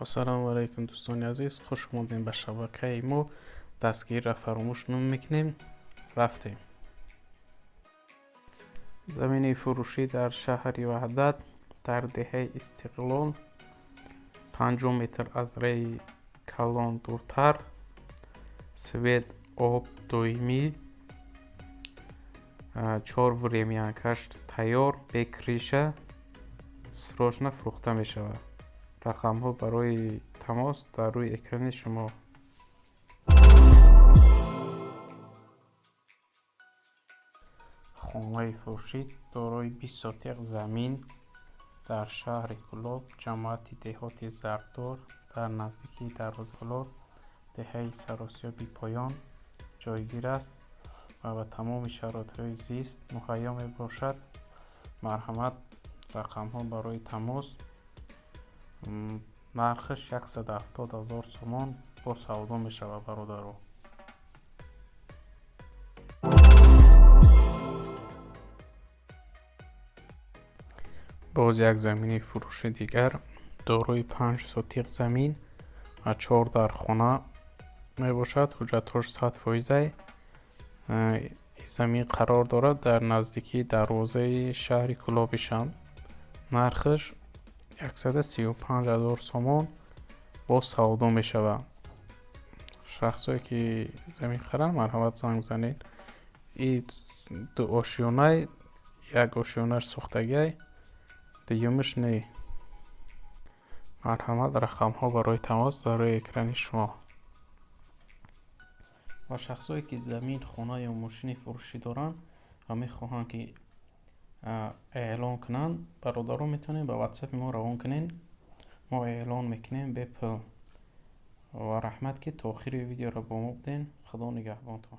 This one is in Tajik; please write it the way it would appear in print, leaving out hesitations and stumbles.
ассалому алайкум дӯстони азиз, хуш омадем ба шабакаи мо. Дастгирро фаромӯш намекунем. Рафтем. Замини фурӯшӣ дар шаҳри Ваҳдат дар деҳаи Истиқлол 5 метр аз раи калон дуртар. Свет об доимӣ, 4 времянкаш тайёр бе криша срочно фурӯхта мешавад. Рақамҳо барои тамос дар рӯи экрани шумо. хонаи фурӯшӣ дорои 20 сотиқ замин дар шаҳри Кӯлоб, ҷамоати деҳоти Зардор дар наздикии Дарвозаҳолот, деҳаи Саросиёби Поён ҷойгир аст ва ба тамоми шароитҳои зист муҳайё мебошад. Марҳамат. Рақамҳо барои тамос: нархаш 170 000 сомон бо савдо мешавад. бародаро, боз як замини фурӯши дигар дорои 5 сотиқ замин ва 4 дар хона мебошад. ҳуҷҷатҳош 100%. замин қарор дорад дар наздикии дарвозаи шаҳри Кӯлобишам. нархаш 135 000 сомон бо савдо мешавад. шахсое ки замин харанд, марҳамат занг занед. ин ду ошёнай, як ошёнаш сохтагиай, дуюмаш не. марҳамат. рақамҳо барои тамос дар рӯи экрани шумо. ва шахсое ки замин, хона ё мошини фурӯшӣ доранд ва мехоҳанд ки эълон кунанд, бародарон метавонед ба ватсапи мо равон кунед. мо эълон мекунем бе пул. ва раҳмат ки то охири видеоро бо мо будем. худо нигаҳбонтон.